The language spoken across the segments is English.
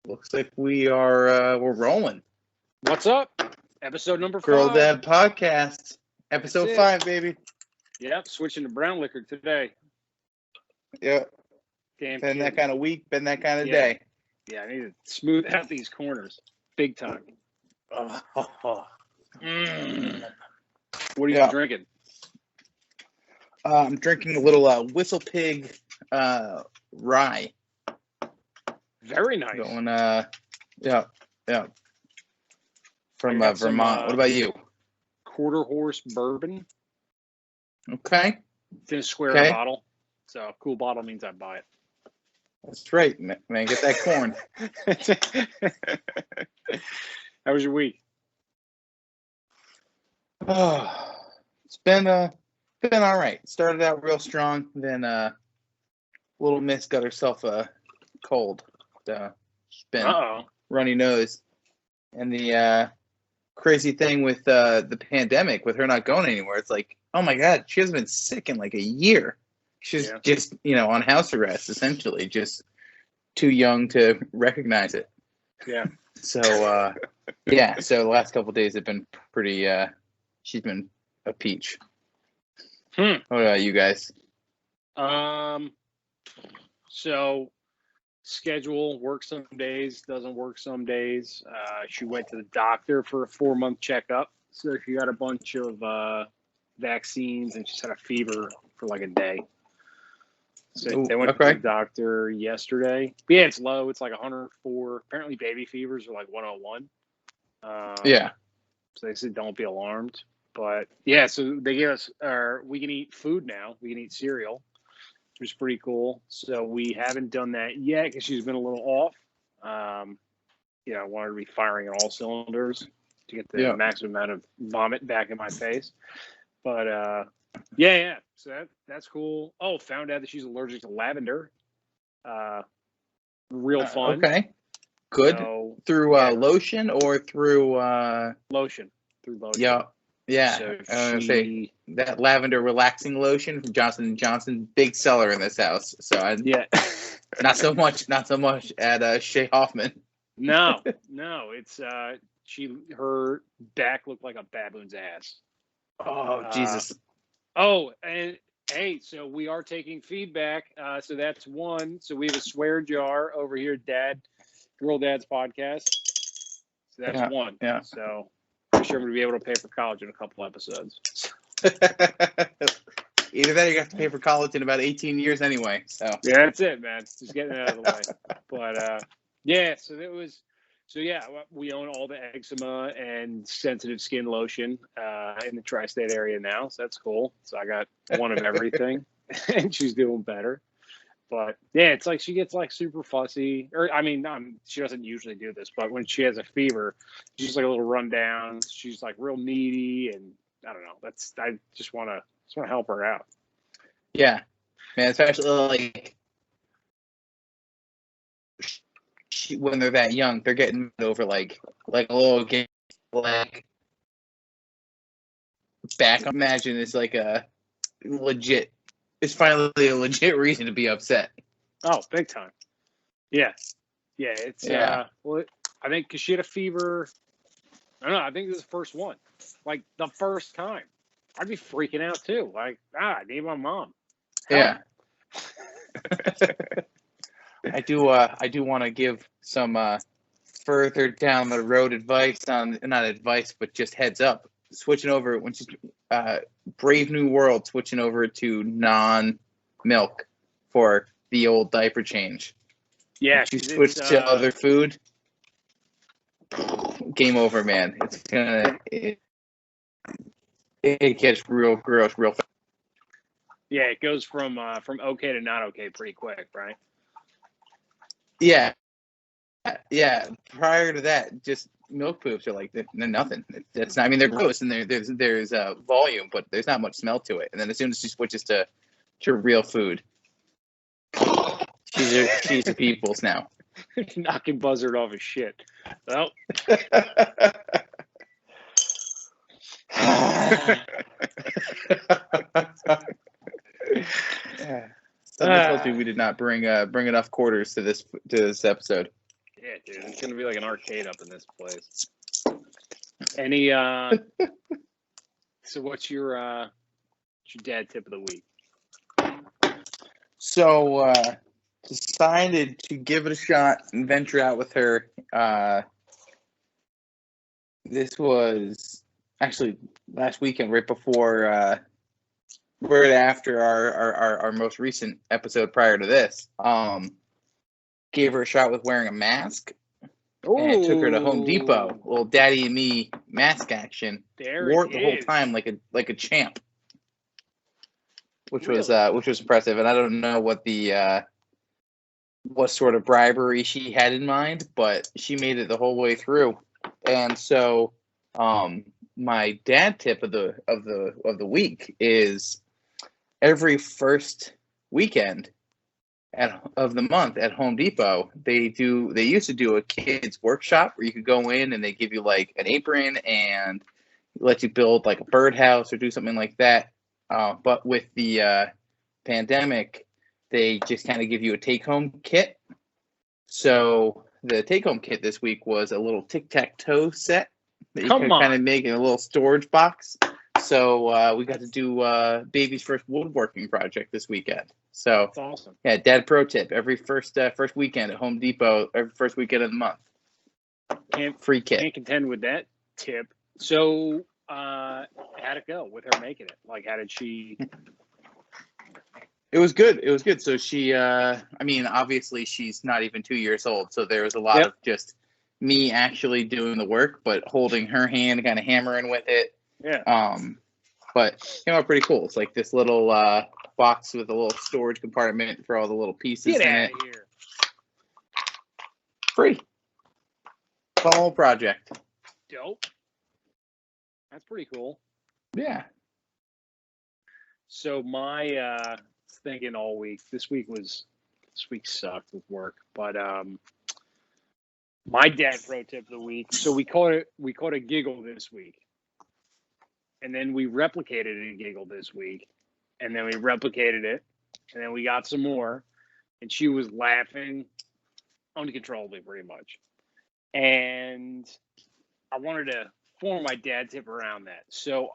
Looks like we're rolling. What's up? Episode number 5. Girldads Podcast, episode That's it. 5, baby. Yep, switching to brown liquor today. Yep. Damn. Been that kind of week. Been that kind of Yeah. day. Yeah, I need to smooth out these corners, big time. Oh. What are you drinking? I'm drinking a little Whistle Pig rye. Very nice. Going yeah. From I got some, Vermont. What about you? Quarter horse bourbon. Okay. It's in a square bottle. So a cool bottle means I buy it. That's right, man. Get that corn. How was your week? Oh, it's been all right. Started out real strong, then little Miss got herself a cold. She's been runny nose, and the crazy thing with the pandemic, with her not going anywhere, it's like, oh my God, she hasn't been sick in like a year. She's just on house arrest, essentially, just too young to recognize it. Yeah. So so the last couple of days have been pretty. She's been a peach. What about you guys? So schedule works some days, doesn't work some days. She went to the doctor for a 4-month checkup. So she got a bunch of vaccines and she's had a fever for like a day. So they went to the doctor yesterday. But yeah, it's low. It's like 104. Apparently baby fevers are like 101. So they said don't be alarmed. But yeah, so they gave us we can eat food now. We can eat cereal, which is pretty cool. So we haven't done that yet because she's been a little off. I wanted to be firing on all cylinders to get the maximum amount of vomit back in my face. But yeah. So that's cool. Oh, found out that she's allergic to lavender. Real fun. Okay. Good. So, through lotion or through lotion? Through lotion. Yeah. So I was gonna say that lavender relaxing lotion from Johnson & Johnson, big seller in this house. So not so much at Shea Hoffman. No, it's her back looked like a baboon's ass. Oh, Jesus. Oh, and hey, so we are taking feedback. So that's one. So we have a swear jar over here, Girldads Podcast. So that's one. Yeah. So I'm sure I'm going to be able to pay for college in a couple episodes. Either that or you have to pay for college in about 18 years anyway. So yeah, that's it, man. Just getting it out of the way. But we own all the eczema and sensitive skin lotion in the tri-state area now. So that's cool. So I got one of everything, and she's doing better. But yeah, it's like she gets like super fussy. She doesn't usually do this, but when she has a fever, she's like a little rundown. She's like real needy, and I don't know. I just want to help her out. Yeah, man, especially like when they're that young, they're getting over like a little game, like back. Imagine it's like a legit. It's finally a legit reason to be upset. Oh, big time. Yeah. It's well, I think because she had a fever. I don't know. I think this is the first one. Like the first time, I'd be freaking out too. Like, I need my mom. Help. Yeah. I do want to give some further down the road advice not advice, but just heads up. Switching over when she's Brave New World, switching over to non-milk for the old diaper change. Yeah, if you switch to other food, game over, man. It's gonna it gets real gross real fast. Yeah, it goes from okay to not okay pretty quick, right? Yeah. Prior to that, just milk poops are like they're nothing. That's not. I mean, they're gross and there's volume, but there's not much smell to it. And then as soon as she switches to real food, she's a people's now. Knocking Buzzard off his shit. Well. Somebody told me we did not bring enough quarters to this episode. Yeah, dude, it's gonna be like an arcade up in this place. Any so what's your dad tip of the week? So decided to give it a shot and venture out with her. This was actually last weekend, right before right after our most recent episode prior to this. Gave her a shot with wearing a mask. Ooh. And took her to Home Depot. Little daddy and me mask action. Wore it the whole time like a champ. Which was impressive. And I don't know what the what sort of bribery she had in mind, but she made it the whole way through. And so my dad tip of the week is every first weekend of the month at Home Depot, they used to do a kids workshop where you could go in and they give you like an apron and let you build like a birdhouse or do something like that. But with the pandemic, they just kind of give you a take-home kit. So the take-home kit this week was a little tic-tac-toe set that you could kind of make in a little storage box. So we got to do baby's first woodworking project this weekend. So that's awesome. Yeah, dad pro tip: every first weekend at Home Depot, every first weekend of the month, free kit. Can't contend with that tip. So how'd it go with her making it? Like, how did she? It was good. So she, I mean, obviously she's not even 2 years old, so there was a lot of just me actually doing the work, but holding her hand, kind of hammering with it. Yeah. But it came out pretty cool. It's like this little box with a little storage compartment for all the little pieces in it. Here. Free. The whole project. Dope. That's pretty cool. Yeah. So my thinking all week. This week sucked with work, but my dad pro tip of the week. So we caught a giggle this week. And then we replicated a giggle this week. And then we replicated it. And then we got some more. And she was laughing uncontrollably, pretty much. And I wanted to form my dad tip around that. So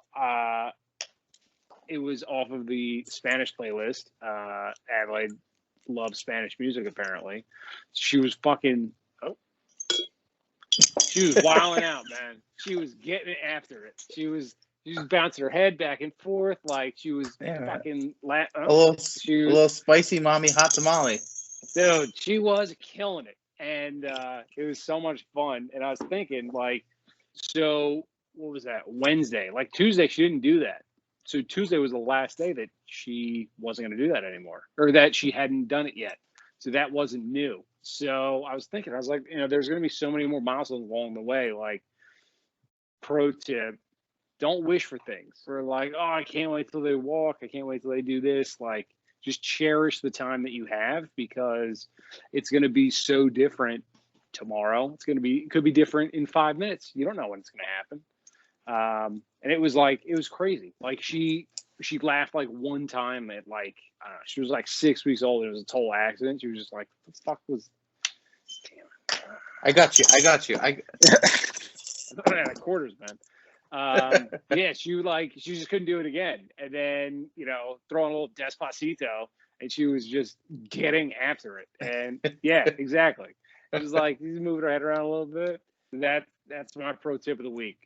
it was off of the Spanish playlist. Adelaide loves Spanish music, apparently. She was she was wilding out, man. She was getting after it. She was bouncing her head back and forth like she was fucking a little spicy mommy hot tamale. Dude, she was killing it. And it was so much fun. And I was thinking, like, so what was that? Wednesday. Like Tuesday, she didn't do that. So Tuesday was the last day that she wasn't going to do that anymore, or that she hadn't done it yet. So that wasn't new. So I was thinking, there's going to be so many more milestones along the way. Like, pro tip, don't wish for things. Or like, oh, I can't wait till they walk. I can't wait till they do this. Like, just cherish the time that you have, because it's going to be so different tomorrow. It could be different in 5 minutes. You don't know when it's going to happen. And it was crazy. Like she laughed like one time at like, she was like 6 weeks old. It was a total accident. She was just like, what the fuck was, damn it. I got you. I had quarters, man. Yeah, she just couldn't do it again. And then, throwing a little Despacito, and she was just getting after it. And yeah, exactly. It was like, she's moving her head around a little bit. That's my pro tip of the week.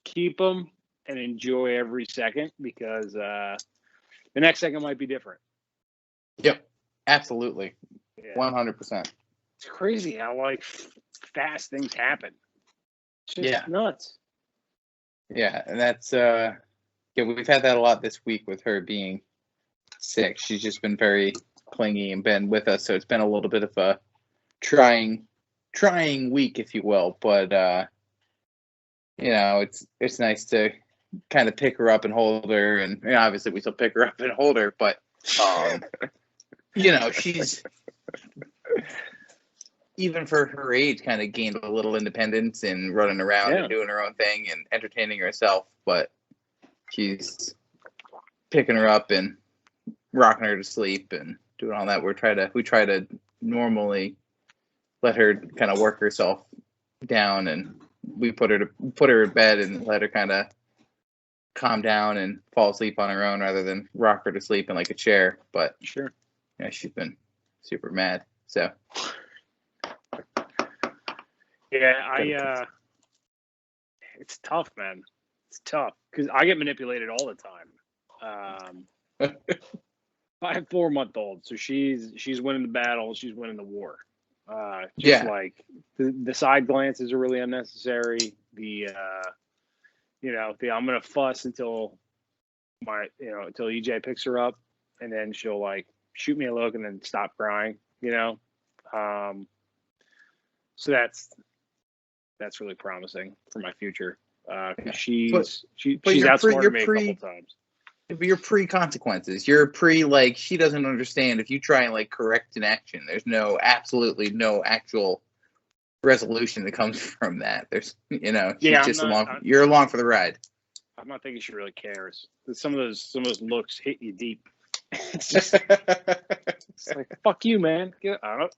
Keep them and enjoy every second, because the next second might be different. Yep, absolutely. Yeah. 100%. It's crazy how like fast things happen. It's just nuts. Yeah, and that's we've had that a lot this week with her being sick. She's just been very clingy and been with us, so it's been a little bit of a trying week, if you will. But it's nice to kind of pick her up and hold her, and obviously we still pick her up and hold her, but she's even for her age kind of gained a little independence and running around and doing her own thing and entertaining herself, but she's picking her up and rocking her to sleep and doing all that. We try to normally let her kind of work herself down, and we put her in bed and let her kind of calm down and fall asleep on her own rather than rock her to sleep in like a chair. But sure, yeah, she's been super mad. So yeah, it's tough, man. It's tough because I get manipulated all the time. I have 4-month-old, so she's winning the battle. She's winning the war. Like the side glances are really unnecessary. I'm gonna fuss until until EJ picks her up, and then she'll like shoot me a look and then stop crying. So that's really promising for my future. She's outsmarted me a couple times. But you're pre-consequences. You're like, she doesn't understand if you try and like correct an action. There's absolutely no actual resolution that comes from that. There's, you're along for the ride. I'm not thinking she really cares. Some of those looks hit you deep. It's like, fuck you, man. Get off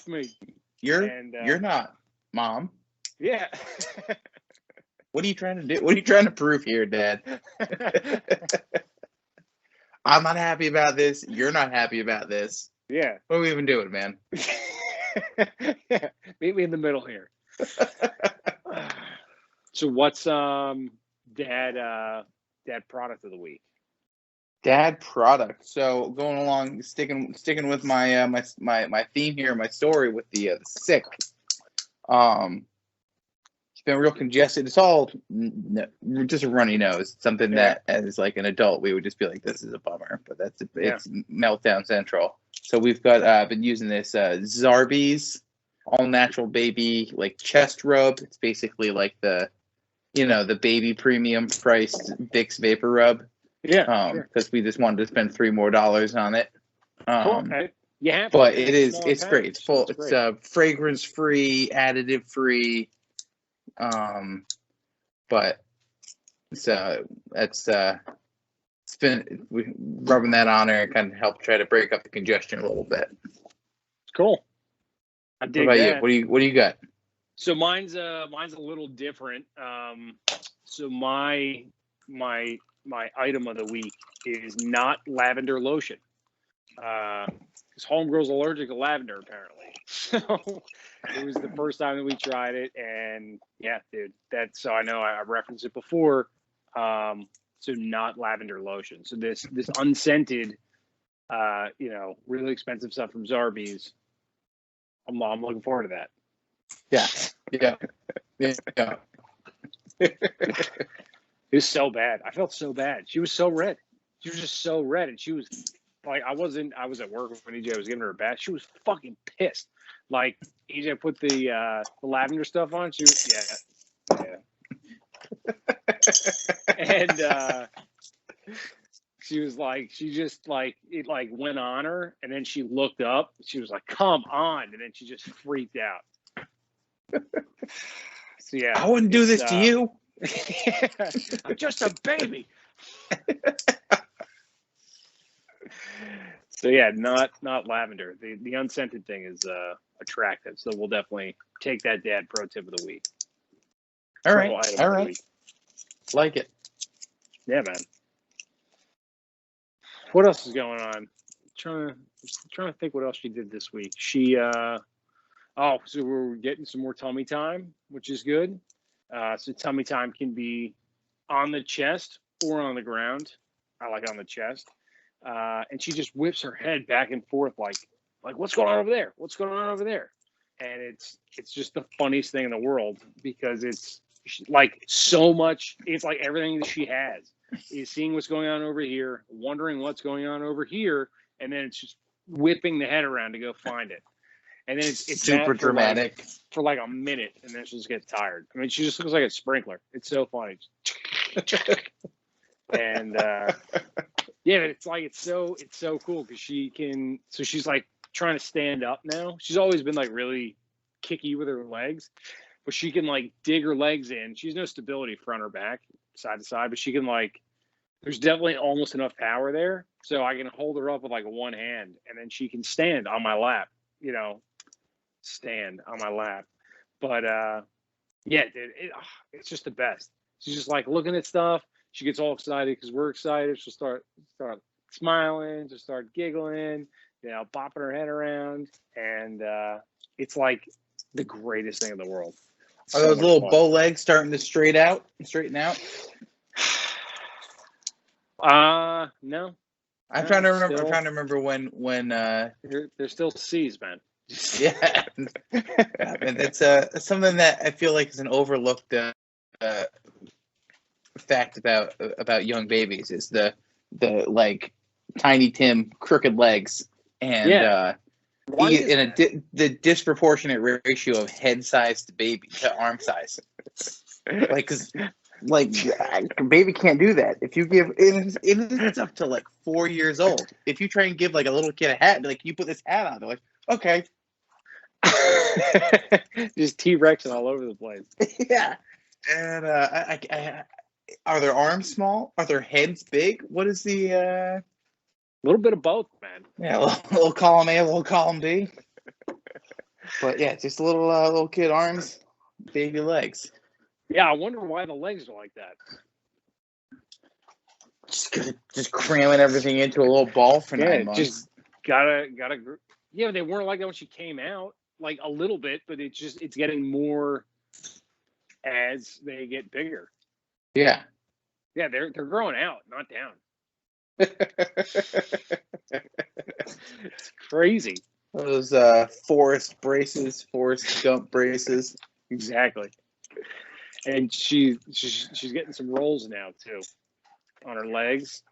me. You're not, Mom. Yeah. What are you trying to do? What are you trying to prove here, Dad? I'm not happy about this. You're not happy about this. Yeah. What are we even doing, man? Yeah. Meet me in the middle here. So what's dad product of the week? Dad product. So going along, sticking with my my theme here, my story with the sick. It's been real congested. It's all just a runny nose. Something that, as like an adult, we would just be like, "This is a bummer," but it's meltdown central. So we've got been using this Zarbee's all natural baby like chest rub. It's basically like the baby premium priced Vicks Vapor Rub. Yeah. Because we just wanted to spend $3 more on it. Cool. Okay. Yeah. But it's great. It's full. It's fragrance free, additive free. But it's been rubbing that on her and kind of help try to break up the congestion a little bit. Cool. I dig what about that. you? What do you got? So mine's a little different. So my item of the week is not lavender lotion. Because homegirl's allergic to lavender apparently. So it was the first time that we tried it, and yeah, dude, so I know I referenced it before. So not lavender lotion. So this unscented, really expensive stuff from Zarbee's. I'm looking forward to that. Yeah. It was so bad. I felt so bad. She was so red. She was just so red, and she was like, I was at work when EJ was giving her a bath. She was fucking pissed. Like EJ put the lavender stuff on. She was and she was like, she just like it like went on her, and then she looked up. She was like, "Come on!" And then she just freaked out. So yeah, I wouldn't do this to you. I'm just a baby. So yeah, not lavender. The unscented thing is attractive. So we'll definitely take that dad pro tip of the week. All right. Like it. Yeah, man. What else is going on? Trying to think what else she did this week. She so we're getting some more tummy time, which is good. So tummy time can be on the chest or on the ground. I like on the chest. And she just whips her head back and forth like what's going on over there? What's going on over there? And it's just the funniest thing in the world because it's like so much. It's like everything that she has is seeing what's going on over here, wondering what's going on over here, and then it's just whipping the head around to go find it. And then it's super dramatic for like a minute, and then she'll just get tired. I mean, she just looks like a sprinkler. It's so funny. And yeah, it's like it's so cool because she can. So she's like trying to stand up now. She's always been like really kicky with her legs, but she can like dig her legs in. She's no stability front or back, side to side, but she can like. There's definitely almost enough power there, so I can hold her up with like one hand, and then she can stand on my lap, stand on my lap. But yeah, it's just the best. She's just like looking at stuff. She gets all excited because we're excited. She'll start smiling, just start giggling, bopping her head around, and it's like the greatest thing in the world. Are those little bow legs starting to straighten out? No. I'm trying to remember when they're still C's, man. Yeah, and it's something that I feel like is an overlooked fact about young babies is the like Tiny Tim crooked legs and the disproportionate ratio of head size to baby to arm size. Like, cause like a baby can't do that. If you give it's up to like 4 years old. If you try and give like a little kid a hat, like you put this hat on, they're like, okay. Just T-Rexing all over the place. Yeah. And are their arms small? Are their heads big? What is the little bit of both, man. Yeah, a little column A, a little column B. But yeah, just little kid arms, baby legs. Yeah, I wonder why the legs are like that. Just cramming everything into a little ball for 9 months. Just gotta. Yeah, they weren't like that when she came out, like a little bit, but it's getting more as they get bigger. Yeah. Yeah, they're growing out, not down. It's crazy. Those Forrest Gump braces. Exactly. And she's getting some rolls now too on her legs.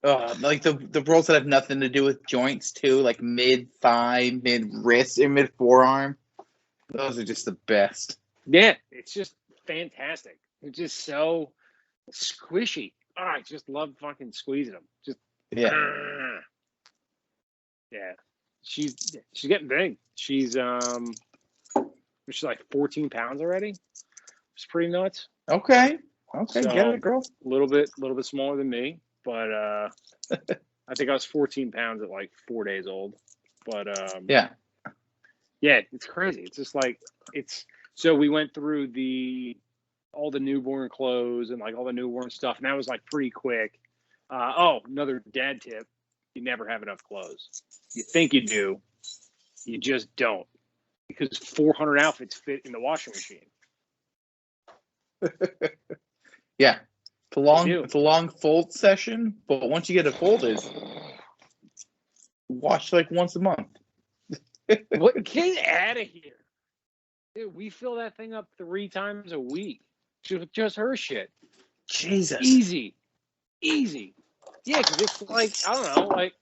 Like the rolls that have nothing to do with joints too, like mid thigh, mid wrist, and mid forearm. Those are just the best. Yeah, it's just fantastic. It's just so squishy. Oh, I just love fucking squeezing them. Just yeah. She's getting big. She's like 14 pounds already. It's pretty nuts. Okay, so, get it, girl. A little bit smaller than me, but I think I was 14 pounds at like 4 days old. But yeah, it's crazy. It's just like so we went through all the newborn clothes and like all the newborn stuff, and that was like pretty quick. Another dad tip: you never have enough clothes. You think you do, you just don't, because 400 outfits fit in the washing machine. Yeah, it's a long fold session, but once you get it folded, wash like once a month. What? Get out of here, dude! We fill that thing up 3 times a week, just her shit. Jesus, easy. Yeah, because it's like I don't know, like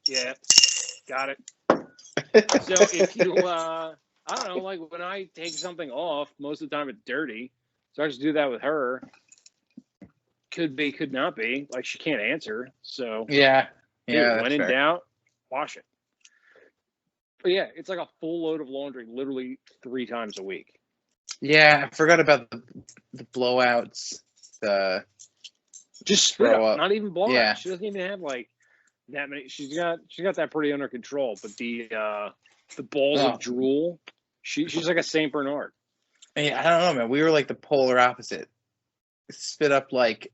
got it. So if you, I don't know, like when I take something off, most of the time it's dirty. So I just do that with her. Could be, could not be. Like she can't answer. So yeah. When in doubt, wash it. But yeah, it's like a full load of laundry, literally 3 times a week. Yeah, I forgot about the blowouts. Just spit up, not even blowouts. Yeah. She doesn't even have like that many. She's got that pretty under control. But the balls of drool, she's like a Saint Bernard. Yeah, I don't know, man. We were like the polar opposite. Spit up like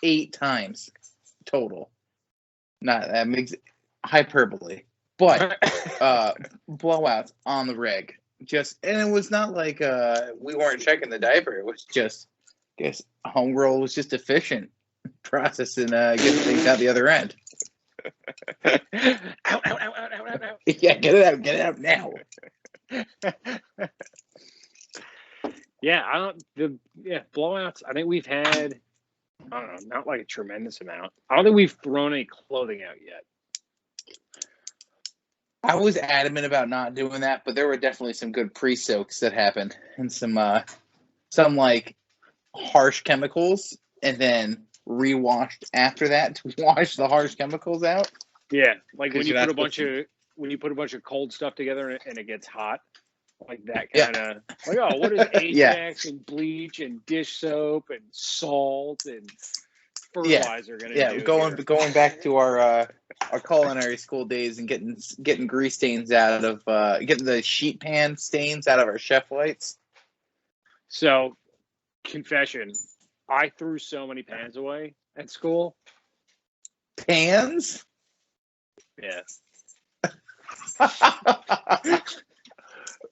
8 times total. Not that makes hyperbole, but blowouts on the reg. And it was not like we weren't checking the diaper. It was just, I guess, homegirl was just efficient processing getting things out the other end. Ow. Yeah, get it out now. Yeah, blowouts. I think we've had, I don't know, not like a tremendous amount. I don't think we've thrown any clothing out yet. I was adamant about not doing that, but there were definitely some good pre-soaks that happened and some like harsh chemicals, and then rewashed after that to wash the harsh chemicals out. Yeah, like when you put a bunch of cold stuff together and it gets hot. Like that kind of like, what is Ajax and bleach and dish soap and salt and fertilizer going to do? Going back to our culinary school days and getting grease stains out of getting the sheet pan stains out of our chef lights. So, confession, I threw so many pans away at school. Pans? Yeah.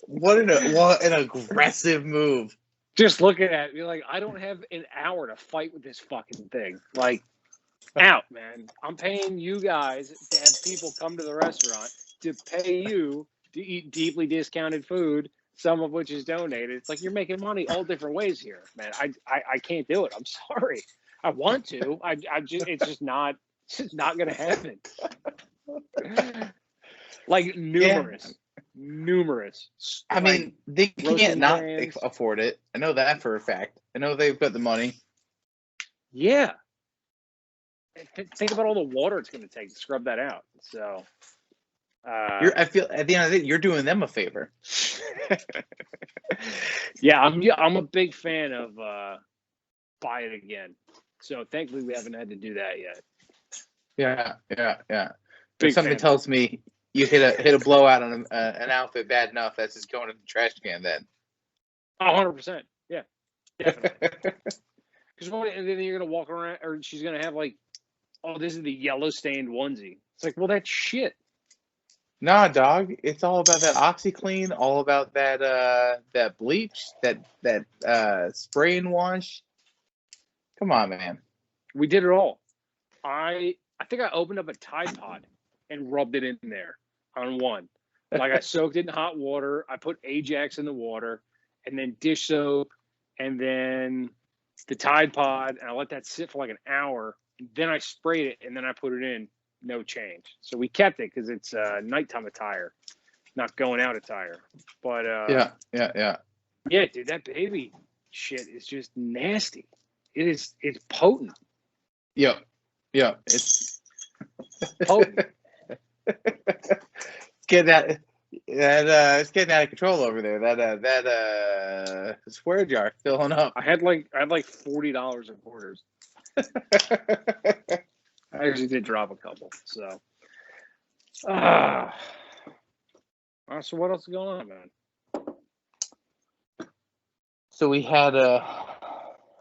What an aggressive move. Just looking at it, you're like, I don't have an hour to fight with this fucking thing. Like, out, man. I'm paying you guys to have people come to the restaurant to pay you to eat deeply discounted food, some of which is donated. It's like you're making money all different ways here, man. I can't do it. I'm sorry. I want to. It's just not going to happen. Like numerous. I mean, they can't not afford it. I know that for a fact. I know they've got the money. Yeah. Think about all the water it's going to take to scrub that out. So, I feel at the end of the day, you're doing them a favor. Yeah, I'm a big fan of buy it again. So thankfully we haven't had to do that yet. Yeah. If something tells me you hit a blowout on an outfit bad enough, that's just going in the trash can then. 100%. Yeah, definitely. Because then you're gonna walk around, or she's gonna have like, oh, this is the yellow stained onesie. It's like, well, that's shit. Nah, dog. It's all about that OxyClean, all about that bleach, that spray and wash. Come on, man. We did it all. I think I opened up a Tide Pod and rubbed it in there on one. Like I soaked it in hot water. I put Ajax in the water, and then dish soap, and then the Tide Pod, and I let that sit for like an hour. Then I sprayed it, and then I put it in. No change. So we kept it because it's nighttime attire, not going out attire. But yeah, dude, that baby shit is just nasty. It's potent. Yeah, it's potent. It's getting out of control over there. That swear jar filling up. I had like $40 in quarters. I actually did drop a couple. So, so what else is going on, man? So we had a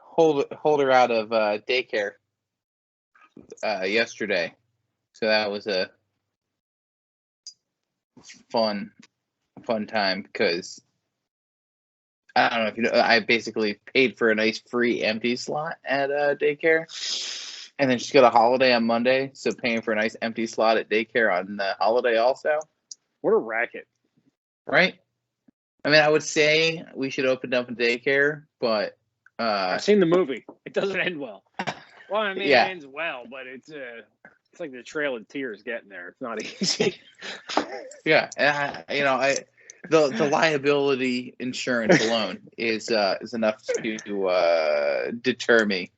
holder out of daycare yesterday. So that was a fun time because I don't know if you know, I basically paid for a nice free empty slot at daycare. And then she's got a holiday on Monday, so paying for a nice empty slot at daycare on the holiday also. What a racket. Right? I mean, I would say we should open up a daycare, but... I've seen the movie. It doesn't end well. Well, I mean, It ends well, but it's like the Trail of Tears getting there. It's not easy. Yeah, and the liability insurance alone is enough to deter me.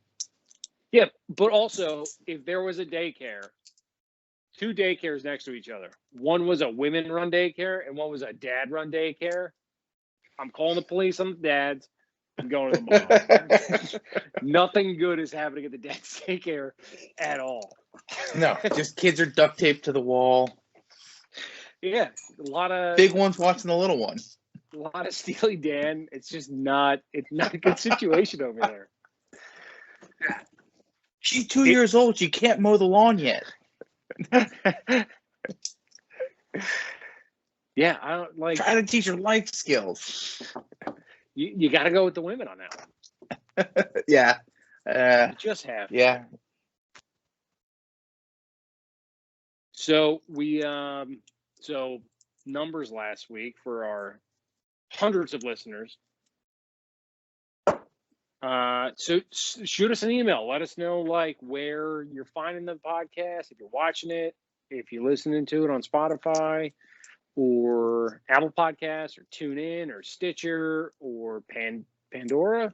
Yeah, but also, if there was a daycare, 2 daycares next to each other, one was a women-run daycare and one was a dad-run daycare, I'm calling the police on the dads. I'm going to the moms. Nothing good is happening at the dad's daycare at all. No, just kids are duct taped to the wall. Yeah, a lot of... Big ones watching the little one. A lot of Steely Dan. It's just not a good situation over there. She's 2 years old. She can't mow the lawn yet. Yeah, I don't like. Try to teach her life skills. You got to go with the women on that one. Yeah. You just have. Yeah. So numbers last week for our hundreds of listeners. So shoot us an email. Let us know like where you're finding the podcast, if you're watching it, if you're listening to it on Spotify or Apple Podcasts or TuneIn or Stitcher or Pandora.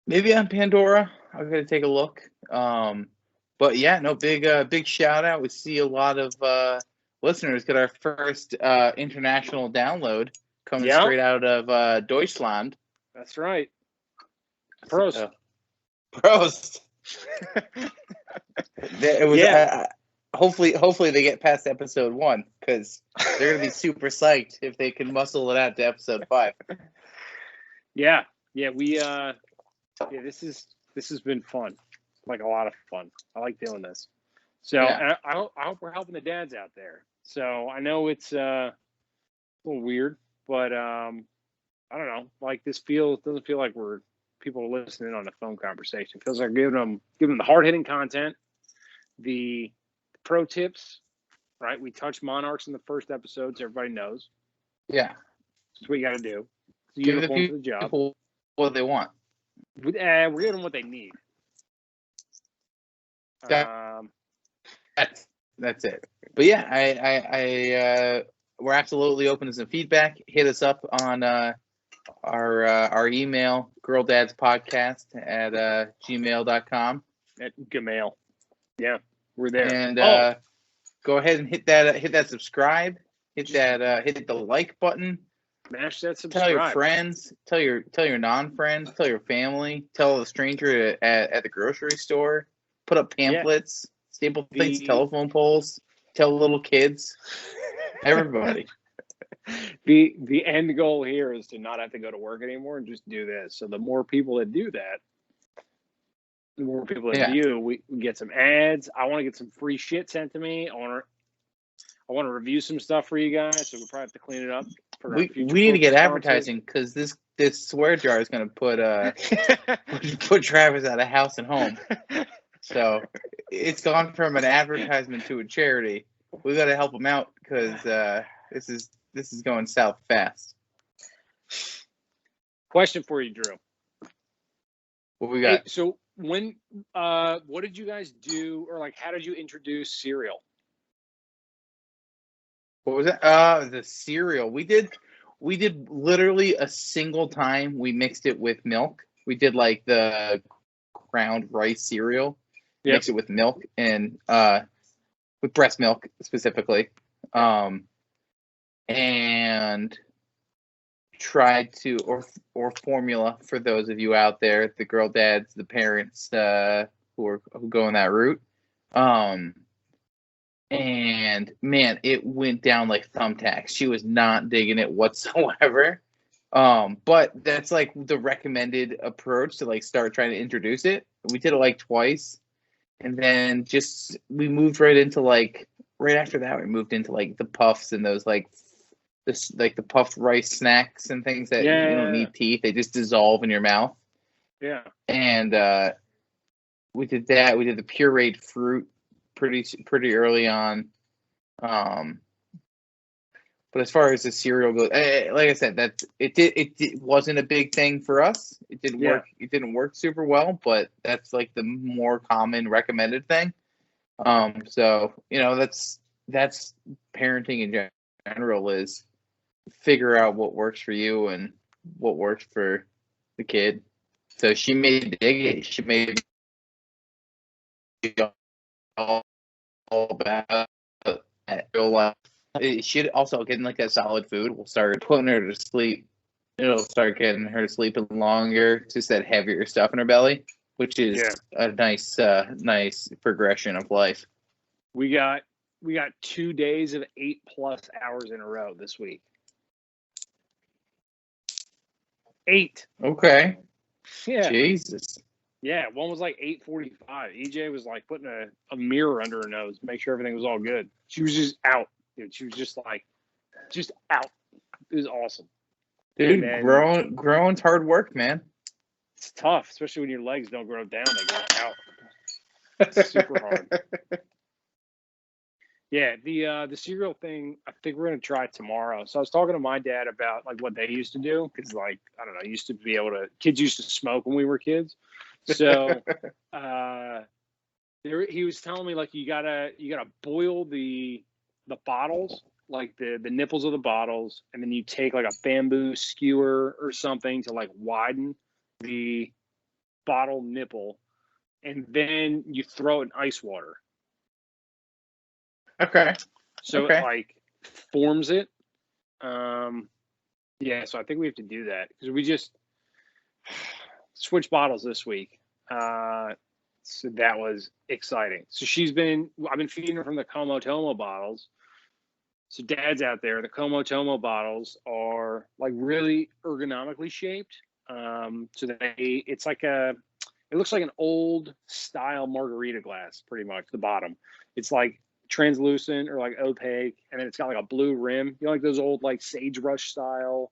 Maybe on Pandora. I'm gonna take a look. But yeah, no big shout out. We see a lot of listeners get our first international download. Coming straight out of Deutschland. That's right. Prost. Prost. It was hopefully they get past episode 1 because they're gonna be super psyched if they can muscle it out to episode 5. Yeah, this has been fun, like a lot of fun. I like doing this. So I hope we're helping the dads out there. So I know it's a little weird, but I don't know. Like this doesn't feel like we're people listening on a phone conversation. It feels like giving them the hard hitting content, the pro tips. Right, we touched monarchs in the first episode, so everybody knows. Yeah, that's what you got to do. It's give the people what they want. We're giving them what they need. That's it. But yeah, I we're absolutely open to some feedback. Hit us up on our email, girldadspodcast at gmail.com. At Gmail. Yeah, we're there. And go ahead and hit that subscribe. Hit the like button. Smash that subscribe. Tell your friends. Tell your non-friends. Tell your family. Tell a stranger at the grocery store. Put up pamphlets, staple things, telephone poles. Tell little kids. Everybody. The end goal here is to not have to go to work anymore and just do this. So the more people that do that, the more people that view, we get some ads. I want to get some free shit sent to me. I want to review some stuff for you guys. So we'll probably have to clean it up. We need to get advertising because this swear jar is going to put Travis out of house and home. So it's gone from an advertisement to a charity. We got to help him out because this is going south fast. Question for you, Drew. What we got? Hey, so what did you guys do, or like how did you introduce cereal? What was it? The cereal. We did literally a single time. We mixed it with milk. We did like the ground rice cereal. Yep. Mix it with milk and with breast milk specifically. And tried to or formula for those of you out there, the girl dads, the parents who go in that route. And man, it went down like thumbtacks. She was not digging it whatsoever. But that's like the recommended approach to like start trying to introduce it. We did it like twice, and then we moved right into like right after that we moved into like the puffs and those like the puffed rice snacks and things that you don't need teeth. They just dissolve in your mouth. Yeah. And we did that. We did the pureed fruit pretty early on. But as far as the cereal goes, like I said, it wasn't a big thing for us. It didn't work. It didn't work super well, but that's like the more common recommended thing. So that's parenting in general is figure out what works for you and what works for the kid. So she may dig it. She may be all about real life. It should also getting like a solid food will start putting her to sleep. It'll start getting her to sleep longer, just that heavier stuff in her belly, which is a nice progression of life. We got 2 days of 8+ hours in a row this week. 8. Okay. Yeah. Jesus. Yeah, one was like 8:45. EJ was like putting a mirror under her nose to make sure everything was all good. She was just out, dude. She was just out. It was awesome. Dude, growing's hard work, man. It's tough, especially when your legs don't grow down, they go out. It's super hard. Yeah, the cereal thing, I think we're gonna try tomorrow. So I was talking to my dad about like what they used to do, because like I don't know, kids used to smoke when we were kids. So he was telling me like you gotta boil the bottles, like the nipples of the bottles, and then you take like a bamboo skewer or something to like widen the bottle nipple, and then you throw it in ice water. Okay. So it like forms it. So I think we have to do that because we just switched bottles this week. So that was exciting. So I've been feeding her from the Como bottles. So dads out there, the Como bottles are like really ergonomically shaped. So it looks like an old style margarita glass, pretty much, the bottom. It's like translucent or like opaque, and then it's got like a blue rim. You know, like those old like sagebrush style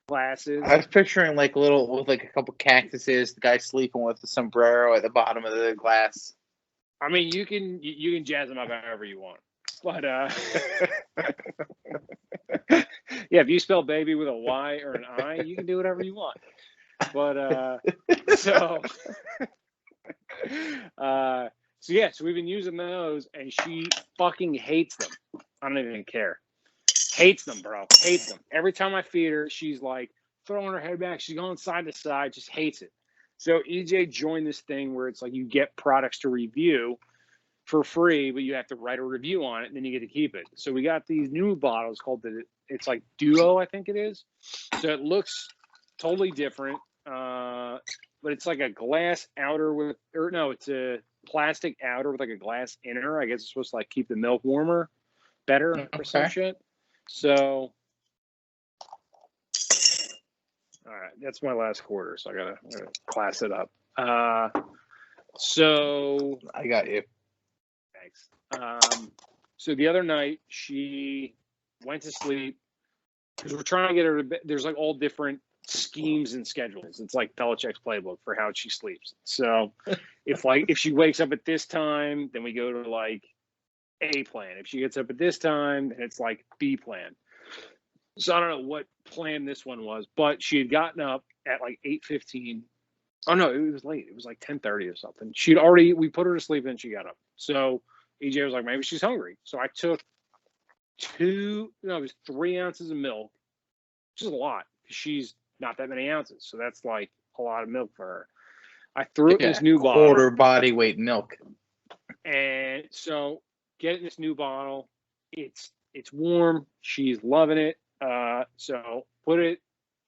glasses. I was picturing like little with like a couple cactuses, the guy sleeping with the sombrero at the bottom of the glass. I mean, you can jazz them up however you want, but yeah, if you spell baby with a Y or an I, you can do whatever you want. But so we've been using those, and she fucking hates them. I don't even care. Hates them, bro. Hates them. Every time I feed her, she's like throwing her head back. She's going side to side. Just hates it. So EJ joined this thing where it's like you get products to review for free, but you have to write a review on it, and then you get to keep it. So we got these new bottles called it's like Duo, I think it is. So it looks totally different, but it's like a glass outer it's a plastic outer with like a glass inner. I guess it's supposed to like keep the milk warmer better or some shit. So, all right, that's my last quarter, so I gotta class it up. So I got you. Thanks. So the other night she went to sleep because we're trying to get her to bed. There's like all different schemes and schedules. It's like Belichick's playbook for how she sleeps. So if she wakes up at this time, then we go to like A plan. If she gets up at this time, then it's like B plan. So I don't know what plan this one was, but she had gotten up at like 8:15. Oh no, it was late. It was like 10:30 or something. We put her to sleep and she got up. So EJ was like, maybe she's hungry. So I took 3 ounces of milk, which is a lot. She's not that many ounces. So that's like a lot of milk for her. I threw it in this new bottle. Quarter body weight milk. And so get it in this new bottle. It's warm. She's loving it. So put it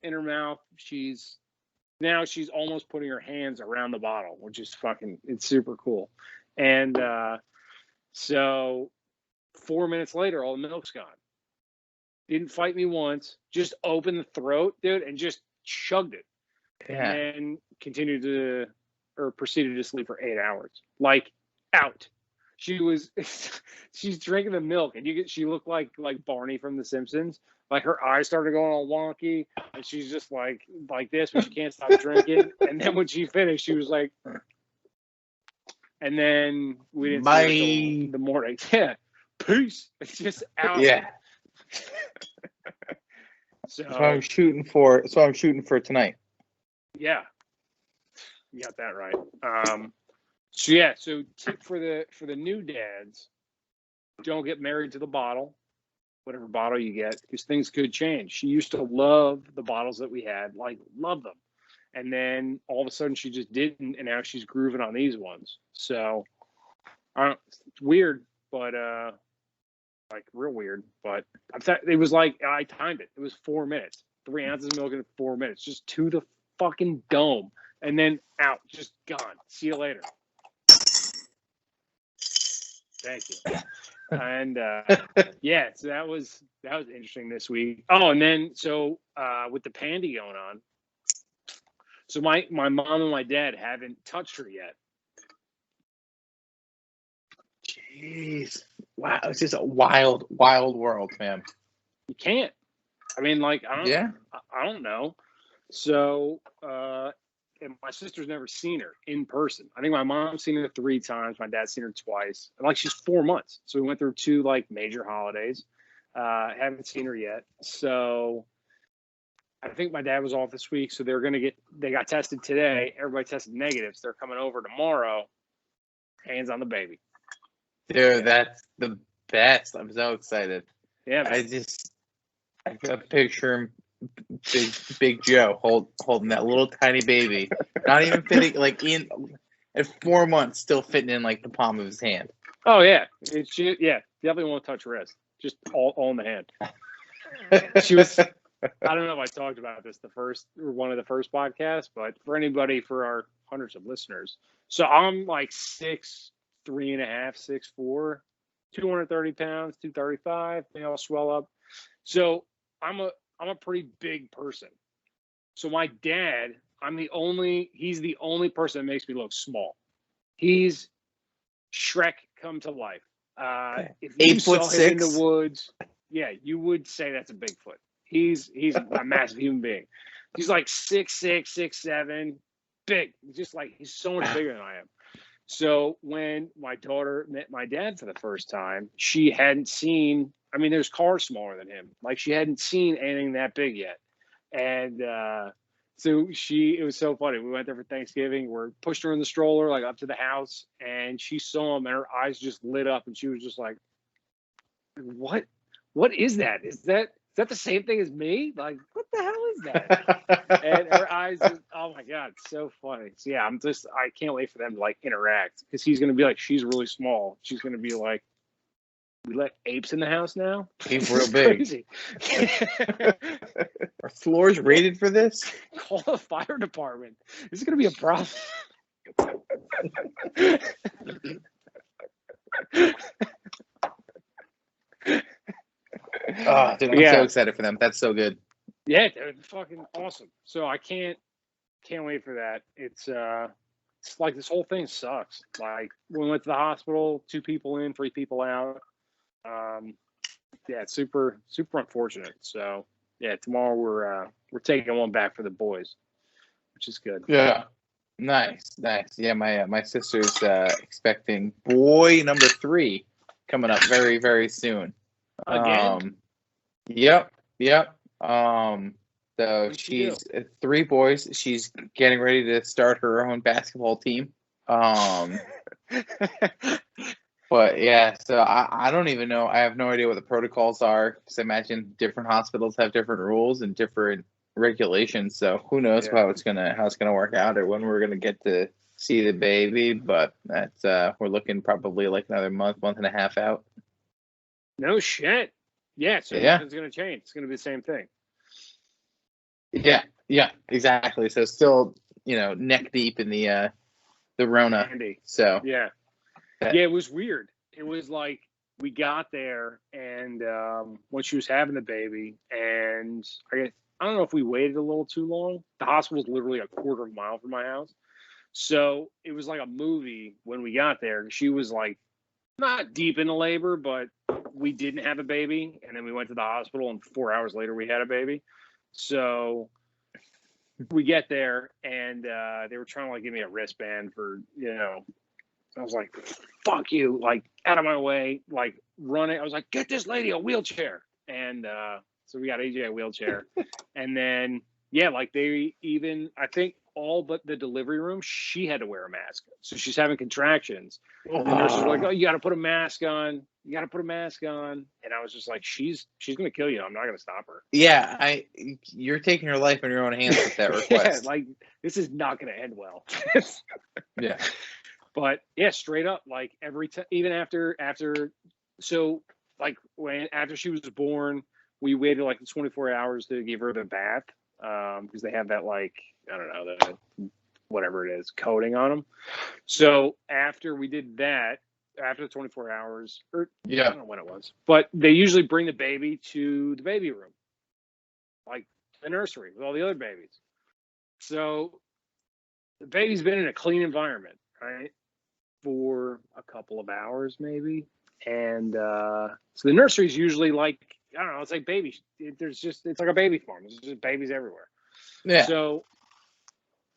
in her mouth. She's almost putting her hands around the bottle, which is it's super cool. And so 4 minutes later, all the milk's gone. Didn't fight me once. Just opened the throat, dude, and just chugged it. Yeah. And then proceeded to sleep for 8 hours. Like, out. She's drinking the milk, and she looked like Barney from The Simpsons. Like, her eyes started going all wonky, and she's just like this, but she can't stop drinking. And then when she finished, she was like, and then we didn't see her until the morning. Yeah, peace. It's just out. Yeah. So that's what I'm shooting for. That's what I'm shooting for tonight. Yeah, you got that right. So tip for the new dads: don't get married to the bottle, whatever bottle you get, because things could change. She used to love the bottles that we had, like love them, and then all of a sudden she just didn't, and now she's grooving on these ones. So it's weird, but like real weird. But it was like I timed it. It was 4 minutes, 3 ounces of milk in 4 minutes, just to the fucking dome, and then out, just gone. See you later. Thank you. And so that was interesting this week. Oh, and then with the pandy going on, so my mom and my dad haven't touched her yet. Jeez, wow, it's just a wild world, man. You can't. I mean, like, I don't know. So, and my sister's never seen her in person. I think my mom's seen her 3 times. My dad's seen her twice. And like, she's 4 months. So we went through 2 like major holidays. Haven't seen her yet. So I think my dad was off this week. So they got tested today. Everybody tested negative. So they're coming over tomorrow. Hands on the baby. Dude, that's the best. I'm so excited. Yeah, man. I got picture Big Joe holding that little tiny baby, not even fitting at 4 months, still fitting in like the palm of his hand. Oh yeah, definitely won't touch wrist, just all in the hand. I don't know if I talked about this one of the first podcasts, but for our hundreds of listeners, so I'm like 6'3.5", 6'4", 230 pounds, 235. They all swell up. So I'm a pretty big person. So my dad, he's the only person that makes me look small. He's Shrek come to life. If you saw him in the woods, yeah, you would say that's a Bigfoot. He's a massive human being. He's like 6'6", 6'7", big. He's so much bigger than I am. So when my daughter met my dad for the first time, she hadn't seen. I mean, there's cars smaller than him. Like she hadn't seen anything that big yet, and so it was so funny. We went there for Thanksgiving. We pushed her in the stroller, like up to the house, and she saw him, and her eyes just lit up, and she was just like, "What? What is that? Is that the same thing as me? Like, what the hell is that?" And her eyes just, oh my God, it's so funny. So yeah, I can't wait for them to like interact because he's gonna be like, she's really small. She's gonna be like, we let apes in the house now? He's real big. Crazy. Are floors rated for this? Call the fire department. This is going to be a problem. Oh, dude, I'm so excited for them. That's so good. Yeah, they're fucking awesome. So I can't wait for that. It's like this whole thing sucks. Like we went to the hospital, 2 people in, 3 people out. Yeah, it's super, super unfortunate. So yeah, tomorrow we're taking one back for the boys, which is good. Yeah, nice. Yeah, my sister's expecting boy number 3 coming up very, very soon. Again? Yep. So she's 3 boys. She's getting ready to start her own basketball team. But yeah, so I don't even know. I have no idea what the protocols are because I imagine different hospitals have different rules and different regulations. So who knows how it's gonna work out or when we're gonna get to see the baby. But that's we're looking probably like another month and a half out. No shit. Yeah, so nothing's gonna change. It's gonna be the same thing. Yeah, exactly. So still, neck deep in the Rona. Andy. So yeah, it was weird. It was like we got there and when she was having the baby, and I don't know if we waited a little too long. The hospital's literally a quarter of a mile from my house, so it was like a movie when we got there. She was like not deep into labor, but we didn't have a baby, and then we went to the hospital, and 4 hours later we had a baby. So we get there, and they were trying to like give me a wristband for, I was like, fuck you, like out of my way, like running. I was like, get this lady a wheelchair. And so we got AJ a wheelchair. And then, like I think all but the delivery room, she had to wear a mask. So she's having contractions. And the nurses were like, oh, you got to put a mask on. You got to put a mask on. And I was just like, she's going to kill you. I'm not going to stop her. Yeah, you're taking your life in your own hands with that request. Like, this is not going to end well. Yeah. But yeah, straight up, like every time, even after, so like after she was born, we waited like 24 hours to give her the bath because they have that like, I don't know, the whatever it is, coating on them. So after we did that, after the 24 hours, or I don't know when it was, but they usually bring the baby to the baby room, like the nursery with all the other babies. So the baby's been in a clean environment, right, for a couple of hours maybe. And so the nursery is usually like, I don't know, it's like baby. It's like a baby farm. There's just babies everywhere. Yeah. So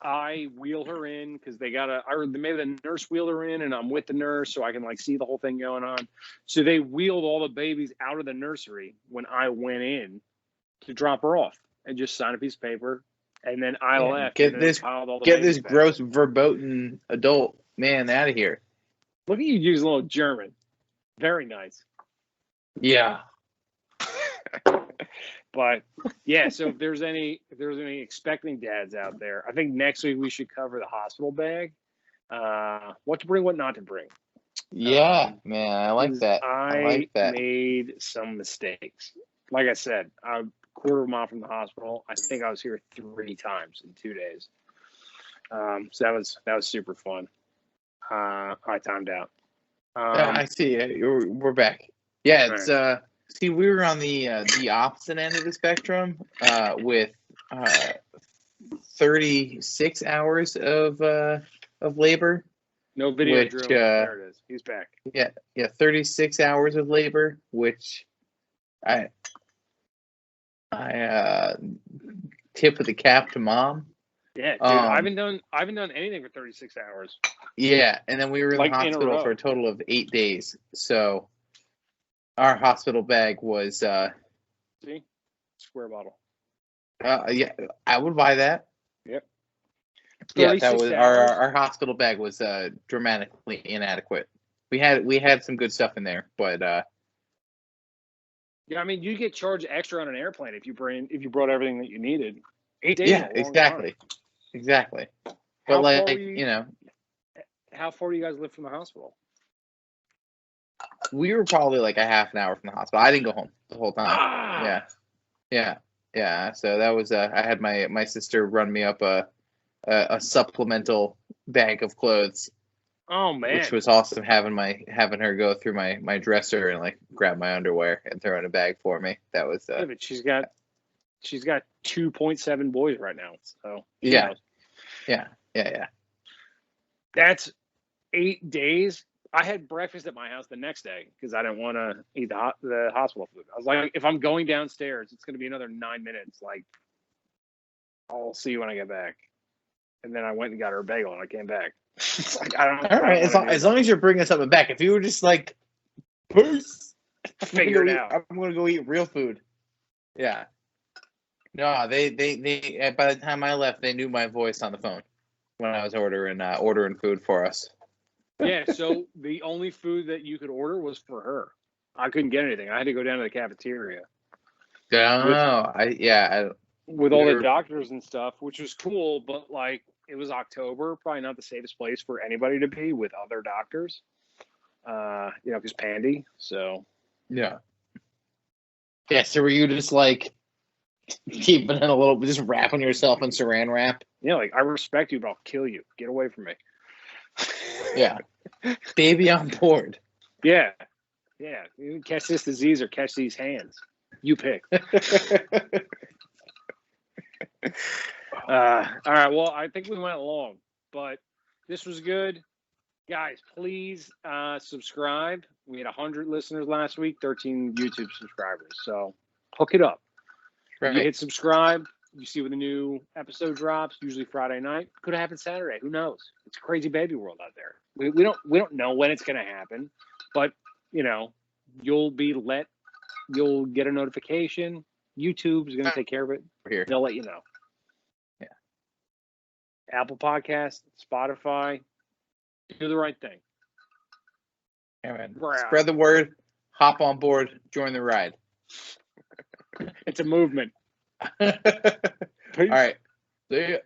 I wheel her in because maybe the nurse wheeled her in and I'm with the nurse so I can like see the whole thing going on. So they wheeled all the babies out of the nursery when I went in to drop her off and just sign a piece of paper. And then I left. Get this gross verboten adult man out of here. Look at you use a little German. Very nice. Yeah. But yeah, so if there's any expecting dads out there, I think next week we should cover the hospital bag. What to bring, what not to bring. Yeah, man, I like that. I made some mistakes. Like I said, quarter of a mile from the hospital. I think I was here 3 times in 2 days. So that was super fun. I timed out. I see. We're back. Yeah, it's see, we were on the opposite end of the spectrum with 36 hours of labor. No video drill. There it is. He's back. Yeah, 36 hours of labor, which I tip of the cap to Mom. Yeah, dude, I haven't done anything for 36 hours. Yeah, and then we were in the hospital for a total of 8 days. So our hospital bag was see, square bottle. Yeah, I would buy that. Yep. Yeah, that was our hospital bag was dramatically inadequate. We had some good stuff in there, but yeah, I mean, you get charged extra on an airplane if you brought everything that you needed. 8 days. Yeah, exactly. But how far do you guys live from the hospital? We were probably like a half an hour from the hospital. I didn't go home the whole time. Yeah. So that was I had my sister run me up a supplemental bag of clothes. Oh man! Which was awesome having her go through my dresser and like grab my underwear and throw in a bag for me. That was yeah, but she's got 2.7 boys right now. So yeah. That's 8 days. I had breakfast at my house the next day because I didn't want to eat the hospital food. I was like, if I'm going downstairs, it's going to be another 9 minutes. Like, I'll see you when I get back. And then I went and got her a bagel and I came back. Like, I don't. All right, as long as you're bringing something back. If you were just like, peace, figure it out. I'm going to go eat real food. Yeah. No, they by the time I left, they knew my voice on the phone when I was ordering food for us. Yeah, so the only food that you could order was for her. I couldn't get anything. I had to go down to the cafeteria. With all the doctors and stuff, which was cool, but like it was October, probably not the safest place for anybody to be with other doctors. Because Pandy. So yeah. So were you just like keeping it a little, just wrapping yourself in saran wrap? Yeah, like I respect you, but I'll kill you. Get away from me. Yeah. Baby on board. Yeah. You can catch this disease or catch these hands. You pick. All right. Well, I think we went long, but this was good. Guys, please subscribe. We had 100 listeners last week, 13 YouTube subscribers. So hook it up. Right. You hit subscribe. You see when the new episode drops, usually Friday night. Could happen Saturday. Who knows? It's a crazy baby world out there. We don't know when it's going to happen, but you'll get a notification. YouTube is going to take care of it. Here. They'll let you know. Yeah. Apple Podcast, Spotify, do the right thing. Yeah, man. Spread the word. Hop on board. Join the ride. It's a movement. All right. See ya.